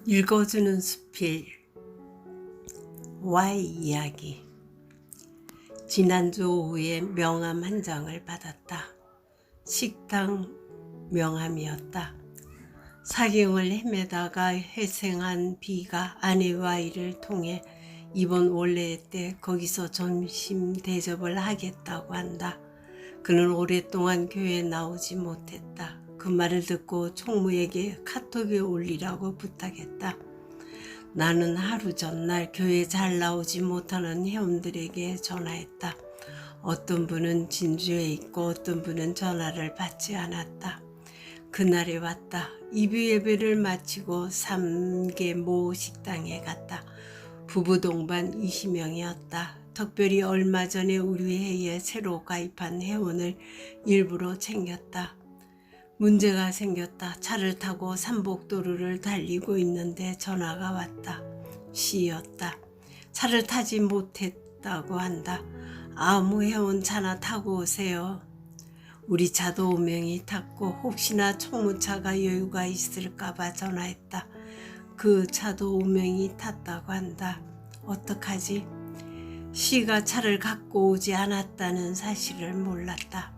읽어주는 수필 Y 이야기. 지난주 오후에 명함 한 장을 받았다. 식당 명함이었다. 사경을 헤매다가 회생한 B가 아내 Y를 통해 이번 원래 때 거기서 점심 대접을 하겠다고 한다. 그는 오랫동안 교회에 나오지 못했다. 그 말을 듣고 총무에게 카톡에 올리라고 부탁했다. 나는 하루 전날 교회 잘 나오지 못하는 회원들에게 전화했다. 어떤 분은 진주에 있고 어떤 분은 전화를 받지 않았다. 그날이 왔다. 이브 예배를 마치고 3개 모 식당에 갔다. 부부 동반 20명이었다. 특별히 얼마 전에 우리 회에 새로 가입한 회원을 일부러 챙겼다. 문제가 생겼다. 차를 타고 삼복도로를 달리고 있는데 전화가 왔다. C였다. 차를 타지 못했다고 한다. 아무 회원 차나 타고 오세요. 우리 차도 5명이 탔고 혹시나 총무차가 여유가 있을까봐 전화했다. 그 차도 5명이 탔다고 한다. 어떡하지? C가 차를 갖고 오지 않았다는 사실을 몰랐다.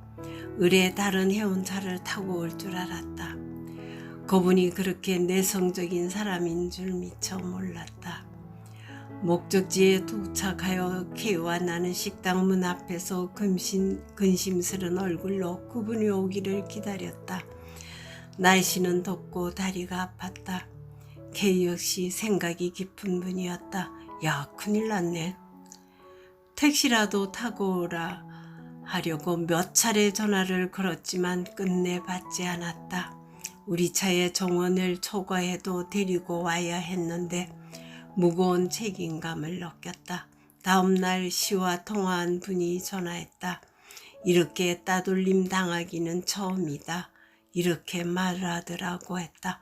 의뢰 다른 회원차를 타고 올 줄 알았다. 그분이 그렇게 내성적인 사람인 줄 미처 몰랐다. 목적지에 도착하여 K와 나는 식당 문 앞에서 근심스런 얼굴로 그분이 오기를 기다렸다. 날씨는 덥고 다리가 아팠다. K 역시 생각이 깊은 분이었다. 야, 큰일 났네. 택시라도 타고 오라 하려고 몇 차례 전화를 걸었지만 끝내 받지 않았다. 우리 차에 정원을 초과해도 데리고 와야 했는데 무거운 책임감을 느꼈다. 다음날 C와 통화한 분이 전화했다. 이렇게 따돌림 당하기는 처음이다. 이렇게 말하더라고 했다.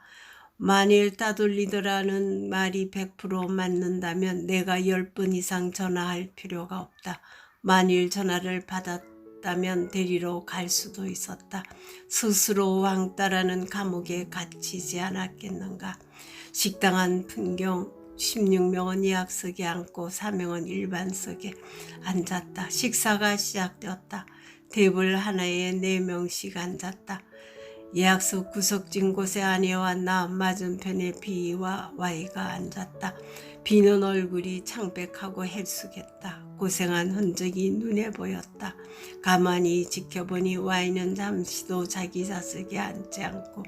만일 따돌리더라는 말이 100% 맞는다면 내가 10번 이상 전화할 필요가 없다. 만일 전화를 받았다면 데리러 갈 수도 있었다. 스스로 왕따라는 감옥에 갇히지 않았겠는가. 식당 안 풍경 16명은 예약석에 앉고 4명은 일반석에 앉았다. 식사가 시작되었다. 테이블 하나에 4명씩 앉았다. 예약석 구석진 곳에 아내와 나 맞은편에 B와 Y가 앉았다. B는 얼굴이 창백하고 헬쑥했다. 고생한 흔적이 눈에 보였다. 가만히 지켜보니 Y는 잠시도 자기 좌석에 앉지 않고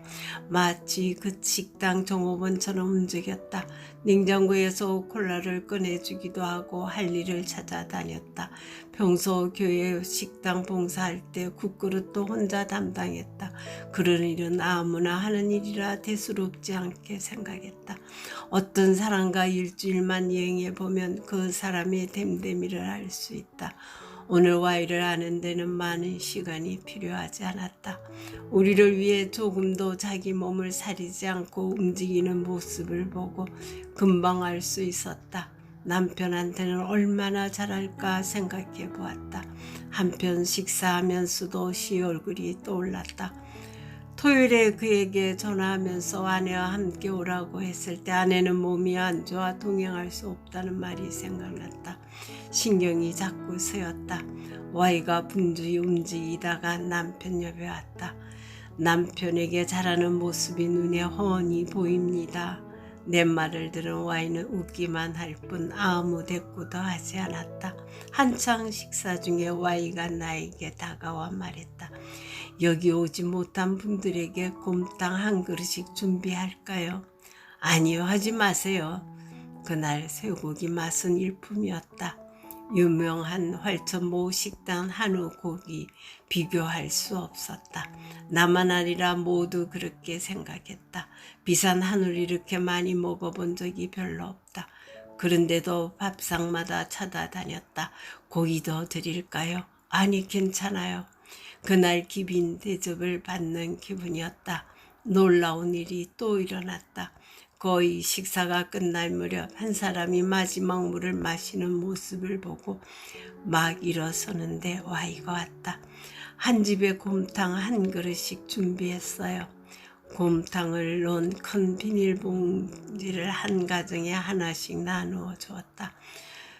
마치 그 식당 종업원처럼 움직였다. 냉장고에서 콜라를 꺼내주기도 하고 할 일을 찾아다녔다. 평소 교회 식당 봉사할 때 국그릇도 혼자 담당했다. 그런 일은 아무나 하는 일이라 대수롭지 않게 생각했다. 어떤 사람과 일주일만 여행해보면 그 사람의 됨됨이를 알 수 있다. 오늘 Y를 아는 데는 많은 시간이 필요하지 않았다. 우리를 위해 조금도 자기 몸을 사리지 않고 움직이는 모습을 보고 금방 알 수 있었다. 남편한테는 얼마나 잘할까 생각해 보았다. 한편 식사하면서도 C 얼굴이 떠올랐다. 토요일에 그에게 전화하면서 아내와 함께 오라고 했을 때 아내는 몸이 안 좋아 동행할 수 없다는 말이 생각났다. 신경이 자꾸 쓰였다. Y가 분주히 움직이다가 남편 옆에 왔다. 남편에게 잘하는 모습이 눈에 훤히 보입니다. 내 말을 들은 Y는 웃기만 할 뿐 아무 대꾸도 하지 않았다. 한창 식사 중에 Y가 나에게 다가와 말했다. 여기 오지 못한 분들에게 곰탕 한 그릇씩 준비할까요? 아니요, 하지 마세요. 그날 쇠고기 맛은 일품이었다. 유명한 활천모 식당 한우 고기 비교할 수 없었다. 나만 아니라 모두 그렇게 생각했다. 비싼 한우를 이렇게 많이 먹어본 적이 별로 없다. 그런데도 밥상마다 찾아다녔다. 고기 더 드릴까요? 아니, 괜찮아요. 그날 기빈 대접을 받는 기분이었다. 놀라운 일이 또 일어났다. 거의 식사가 끝날 무렵 한 사람이 마지막 물을 마시는 모습을 보고 막 일어서는데 Y가 왔다. 한 집에 곰탕 한 그릇씩 준비했어요. 곰탕을 넣은 큰 비닐봉지를 한 가정에 하나씩 나누어 주었다.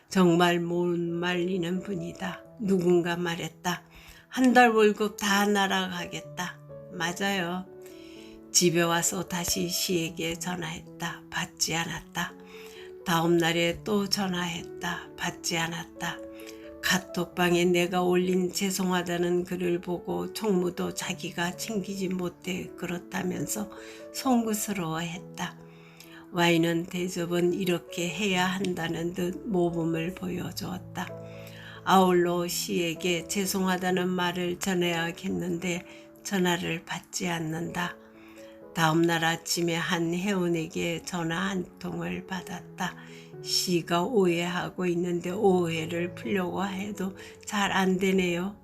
정말 못 말리는 분이다. 누군가 말했다. 한 달 월급 다 날아가겠다. 맞아요. 집에 와서 다시 시에게 전화했다. 받지 않았다. 다음 날에 또 전화했다. 받지 않았다. 카톡방에 내가 올린 죄송하다는 글을 보고 총무도 자기가 챙기지 못해 그렇다면서 송구스러워했다. 와인은 대접은 이렇게 해야 한다는 듯 모범을 보여주었다. 아울러 시에게 죄송하다는 말을 전해야겠는데 전화를 받지 않는다. 다음 날 아침에 한 회원에게 전화 한 통을 받았다. 시가 오해하고 있는데 오해를 풀려고 해도 잘 안 되네요.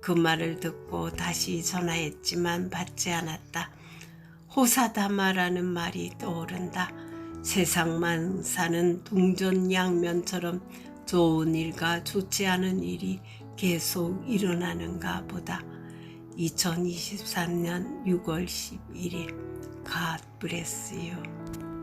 그 말을 듣고 다시 전화했지만 받지 않았다. 호사다마라는 말이 떠오른다. 세상만 사는 동전양면처럼 좋은 일과 좋지 않은 일이 계속 일어나는가 보다. 2023년 6월 11일 God bless you.